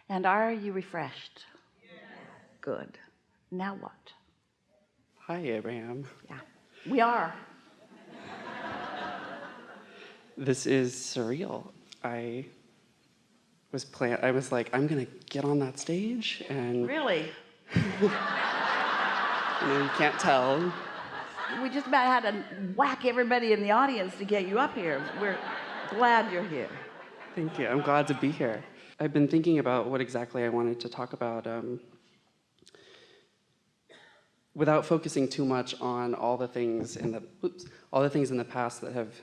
And are you refreshed? Yes. Good. Now what? Hi, Abraham. Yeah, we are. This is surreal. I was like, I'm gonna get on that stage, and Really? you can't tell. We just about had to whack everybody in the audience to get you up here. We're glad you're here. Thank you. I'm glad to be here. I've been thinking about what exactly I wanted to talk about, without focusing too much on all the things in the past that have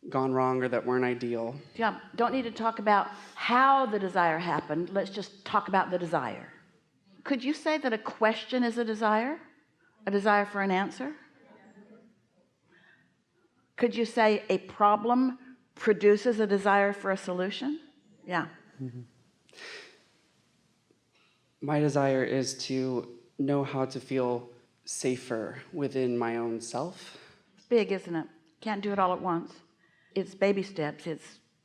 gone wrong or that weren't ideal. Yeah, don't need to talk about how the desire happened. Let's just talk about the desire. Could you say that a question is a desire for an answer? Could you say a problem produces a desire for a solution? Yeah. Mm-hmm. My desire is to know how to feel safer within my own self. It's big, isn't it? Can't do it all at once. It's baby steps.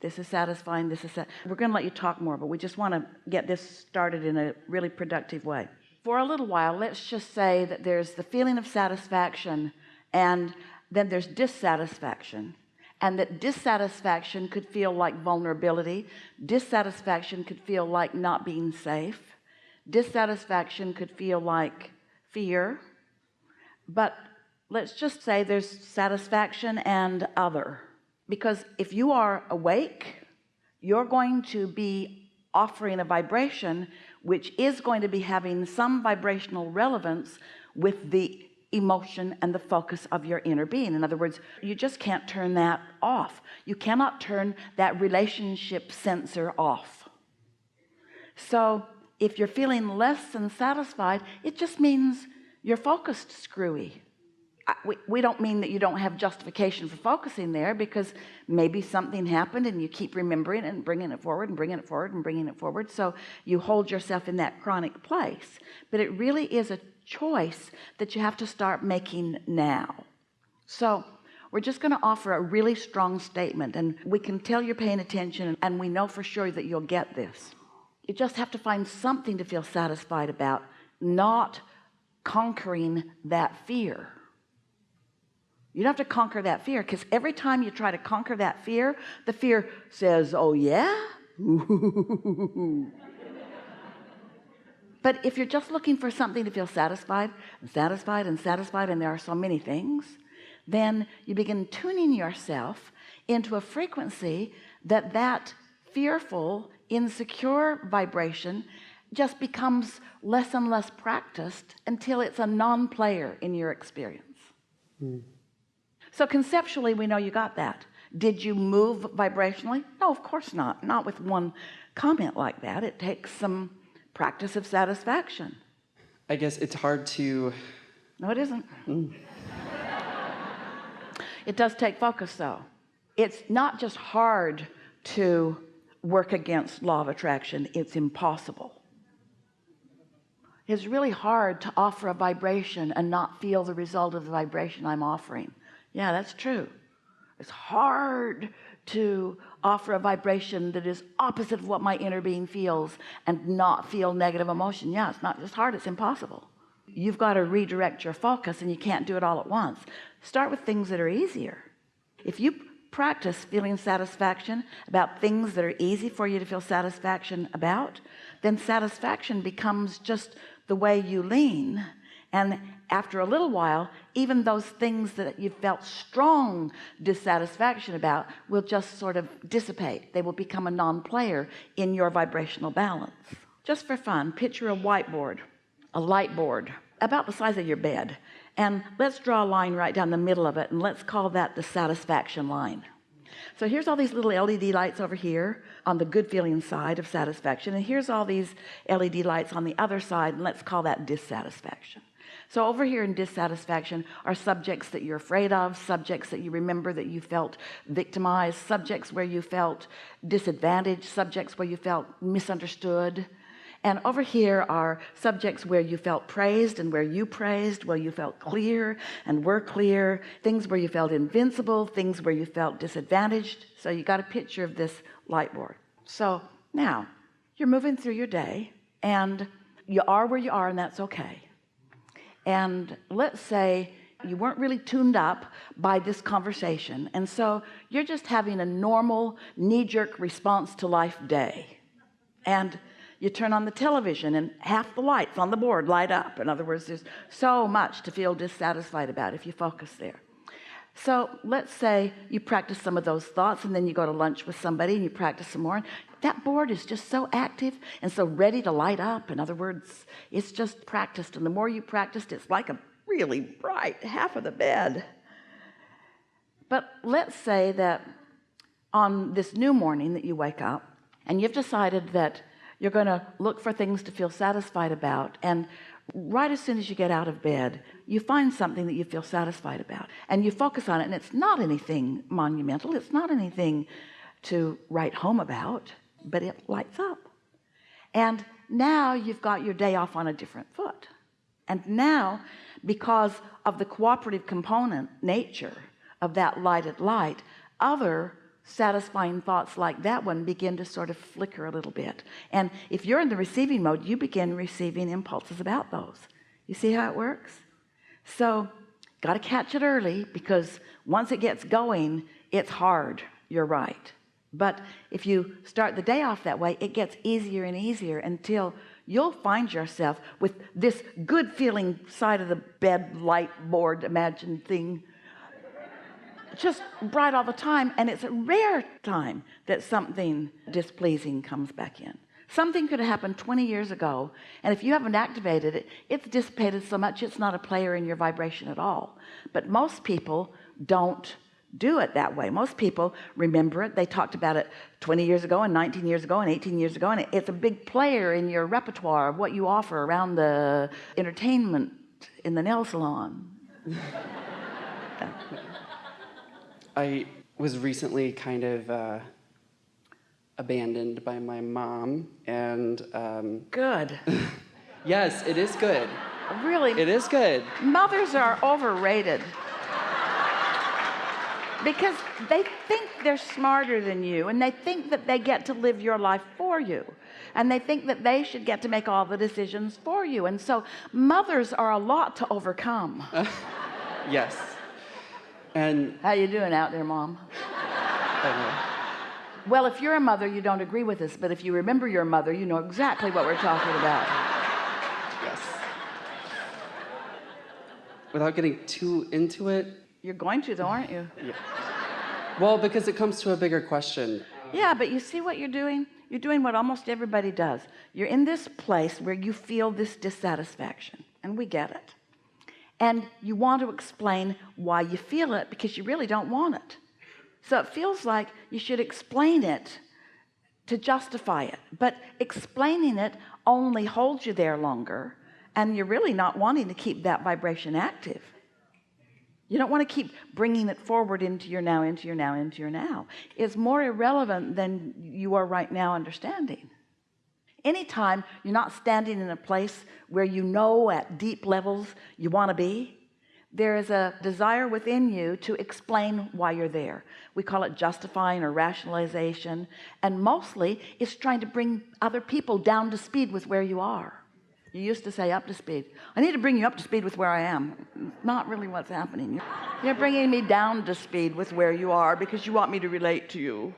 This is satisfying, we're going to let you talk more, but we just want to get this started in a really productive way. For a little while, let's just say that there's the feeling of satisfaction, and then there's dissatisfaction, and that dissatisfaction could feel like vulnerability. Dissatisfaction could feel like not being safe. Dissatisfaction could feel like fear. But let's just say there's satisfaction and other. Because if you are awake, you're going to be offering a vibration which is going to be having some vibrational relevance with the emotion and the focus of your inner being. In other words, you just can't turn that off. You cannot turn that relationship sensor off. So if you're feeling less than satisfied, it just means you're focused screwy. We don't mean that you don't have justification for focusing there, because maybe something happened and you keep remembering it and bringing it forward and bringing it forward and bringing it forward, so you hold yourself in that chronic place. But it really is a choice that you have to start making now. So we're just going to offer a really strong statement, and we can tell you're paying attention, and we know for sure that you'll get this. You just have to find something to feel satisfied about, not conquering that fear. You don't have to conquer that fear, because every time you try to conquer that fear, the fear says, oh yeah? But if you're just looking for something to feel satisfied and satisfied and satisfied, and there are so many things, then you begin tuning yourself into a frequency that fearful, insecure vibration just becomes less and less practiced until it's a non-player in your experience. So conceptually, we know you got that. Did you move vibrationally? No, of course not. Not with one comment like that. It takes some practice of satisfaction. I guess it's hard to... No, it isn't. It does take focus, though. It's not just hard to work against law of attraction. It's impossible. It's really hard to offer a vibration and not feel the result of the vibration I'm offering. Yeah, that's true. It's hard to offer a vibration that is opposite of what my inner being feels and not feel negative emotion. Yeah, it's not just hard, it's impossible. You've got to redirect your focus, and you can't do it all at once. Start with things that are easier. If you practice feeling satisfaction about things that are easy for you to feel satisfaction about, then satisfaction becomes just the way you lean. And after a little while, even those things that you felt strong dissatisfaction about will just sort of dissipate. They will become a non-player in your vibrational balance. Just for fun, picture a whiteboard, a light board about the size of your bed, and let's draw a line right down the middle of it, and let's call that the satisfaction line. So here's all these little LED lights over here on the good feeling side of satisfaction, and here's all these LED lights on the other side, and let's call that dissatisfaction. So over here in dissatisfaction are subjects that you're afraid of, subjects that you remember that you felt victimized, subjects where you felt disadvantaged, subjects where you felt misunderstood. And over here are subjects where you felt praised and where you praised, where you felt clear and were clear, things where you felt invincible, things where you felt disadvantaged. So you got a picture of this light board. So now you're moving through your day and you are where you are, and that's okay. And let's say you weren't really tuned up by this conversation, and so you're just having a normal knee-jerk response to life day, and you turn on the television and half the lights on the board light up. In other words, there's so much to feel dissatisfied about if you focus there. So let's say you practice some of those thoughts, and then you go to lunch with somebody and you practice some more. That board is just so active and so ready to light up. In other words, it's just practiced, and the more you practiced, it's like a really bright half of the bed. But let's say that on this new morning that you wake up and you've decided that you're going to look for things to feel satisfied about, and right as soon as you get out of bed, you find something that you feel satisfied about, and you focus on it, and it's not anything monumental, it's not anything to write home about, but it lights up. And now you've got your day off on a different foot. And now, because of the cooperative component nature of that lighted light, other satisfying thoughts like that one begin to sort of flicker a little bit. And if you're in the receiving mode, you begin receiving impulses about those. You see how it works? So got to catch it early, because once it gets going, it's hard. You're right. But if you start the day off that way, it gets easier and easier until you'll find yourself with this good feeling side of the bed light board imagined thing just bright all the time, and it's a rare time that something displeasing comes back in. Something could have happened 20 years ago, and if you haven't activated it, it's dissipated so much it's not a player in your vibration at all. But most people don't do it that way. Most people remember it. They talked about it 20 years ago and 19 years ago and 18 years ago, and it's a big player in your repertoire of what you offer around the entertainment in the nail salon. I was recently kind of abandoned by my mom, and Good. yes, it is good. Really, It is good. mothers are overrated because they think they're smarter than you, and they think that they get to live your life for you, and they think that they should get to make all the decisions for you. And so mothers are a lot to overcome. Yes. And How you doing out there, Mom? Well, if you're a mother, you don't agree with us, but if you remember your mother, you know exactly what we're talking about. yes. Without getting too into it. You're going to, though, aren't you? Yeah. Well, because it comes to a bigger question. Yeah, but you see what you're doing? You're doing what almost everybody does. You're in this place where you feel this dissatisfaction, and we get it. And you want to explain why you feel it, because you really don't want it. So it feels like you should explain it to justify it. But explaining it only holds you there longer, and you're really not wanting to keep that vibration active. You don't want to keep bringing it forward into your now, into your now, into your now. It's more irrelevant than you are right now understanding. Anytime you're not standing in a place where you know at deep levels you want to be, there is a desire within you to explain why you're there. We call it justifying or rationalization, and mostly it's trying to bring other people down to speed with where you are. You used to say up to speed. I need to bring you up to speed with where I am. Not really what's happening. You're bringing me down to speed with where you are because you want me to relate to you.